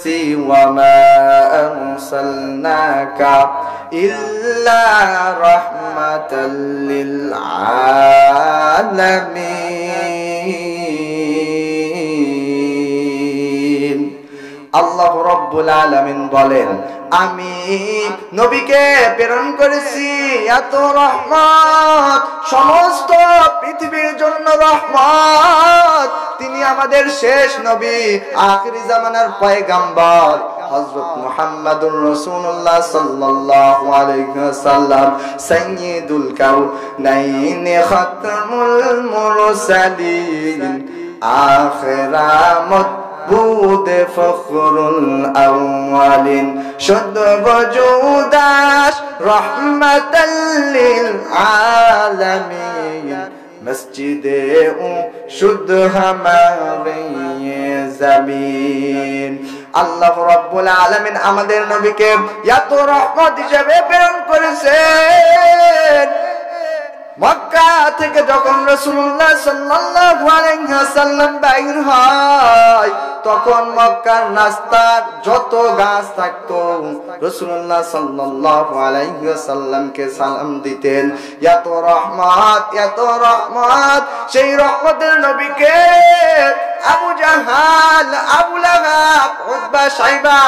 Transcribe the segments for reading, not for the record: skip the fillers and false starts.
ইনসি ওয়া মা আরসালনাকা ইল্লা রাহমাতাল লিল আলামিন। আল্লাহ রাব্বুল আলামিন বলেন, আমি নবীকে প্রেরণ করেছি এত রহমত, সমস্ত পৃথিবীর জন্য রহমত। তিনি আমাদের শেষ নবী, আখিরি জামানার পয়গম্বর হযরত মুহাম্মদুর রাসূলুল্লাহ সাল্লাল্লাহু আলাইহি ওয়াসাল্লাম, সাইয়্যিদুল কাউনাইন খাতামুল মুরসালিন, আখিরামত বুদ ফখরুল আউয়ালিন, শুদ্ধ বজুদাস রহমাতাল লিল আলামিন, মসজিদে ও শুদ্ধ হামারে জমিন। আল্লাহ রাব্বুল আলামিন আমাদের নবীকে এত রহমত হিসেবে প্রেরণ করেছেন। মক্কা থেকে যখন রাসূলুল্লাহ সাল্লাল্লাহু আলাইহি ওয়াসাল্লাম বাইর হয়, তখন মক্কার রাস্তার যত গাছ থাকতো রাসূলুল্লাহ সাল্লাল্লাহু আলাইহি ওয়াসাল্লামকে সালাম দিতেন। এত রহমত, এত রহমত, সেই রহমতের নবীকে আবু জাহাল, আবু লাহাব, উতবা, শাইবা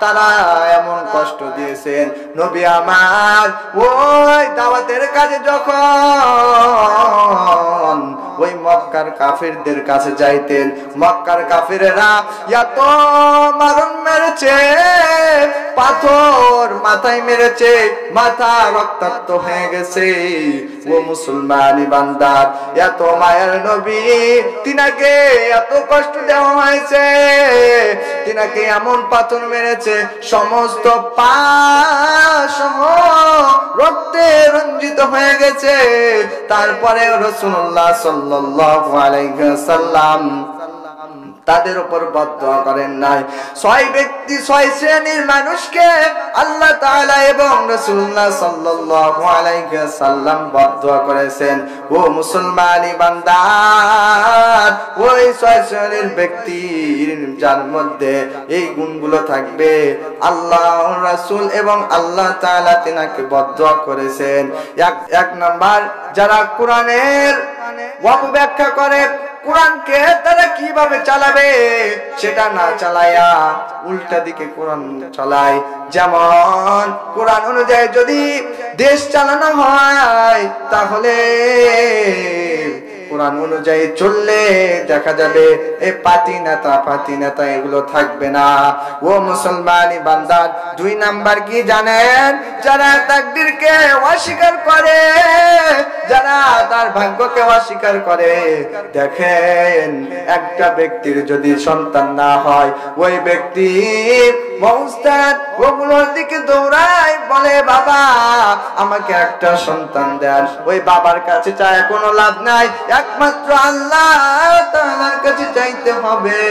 তারা এমন কষ্ট দিয়েছেন। নবী আমার ওই দাওয়াতের কাজে যখন ওই মক্কার কাফিরদের কাছে যাইতেন, মক্কার কাফিরেরা এত মারণ মেরেছে, পাথর মাথায় মেরেছে, মাথা রক্তাক্ত হয়ে গেছে। ও মুসলমানি বান্দার, এত মায়ের নবী, তিনাকে এত কষ্ট দেওয়া হয়েছে, তিনাকে এমন পাথর মেরেছে, সমস্ত পা সহ রক্তে রঞ্জিত হয়ে গেছে। তারপরে রাসূলুল্লাহ সাল্লাল্লাহু আলাইহি ওয়াসাল্লাম তাদের উপর বদদোয়া করেন নাই। 6 ব্যক্তি, 6 শ্রেণীর মানুষকে আল্লাহ তাআলা এবং রাসূলুল্লাহ সাল্লাল্লাহু আলাইহি ওয়াসাল্লাম বদদোয়া করেছেন। ও মুসলমানি বান্দা, ওই 6 শ্রেণীর ব্যক্তি যার মধ্যে এই গুণগুলো থাকবে, আল্লাহর রাসূল এবং আল্লাহ তাআলা তিনাকে বদদোয়া করেছেন। এক নাম্বার, যারা কোরআনের অপব্যাখ্যা করে, কোরআনকে তারা কিভাবে চালাবে সেটা না চালায়া উল্টা দিকে কোরআন চালায়। যেমন কোরআন অনুযায়ী যদি দেশ চালানো হয়, তাহলে কোরআন অনুযায়ী চললে দেখা যাবে এই পাতি নেতা এগুলো থাকবে না। ও মুসলমানি বান্দা, 2 নাম্বার কি জানেন? যারা তাকদীরকে অস্বীকার করে, যারা তার ভাগ্যকে অস্বীকার করে। দেখেন, একটা ব্যক্তির যদি সন্তান না হয়, ওই ব্যক্তি মৌস্তাদ ওগুলোর দিকে দৌড়ায়, বলে বাবা আমাকে একটা সন্তান দেন। ওই বাবার কাছে চায় কোনো লাভ নাই, একমাত্র আল্লাহ তাআলার কাছে চাইতে হবে।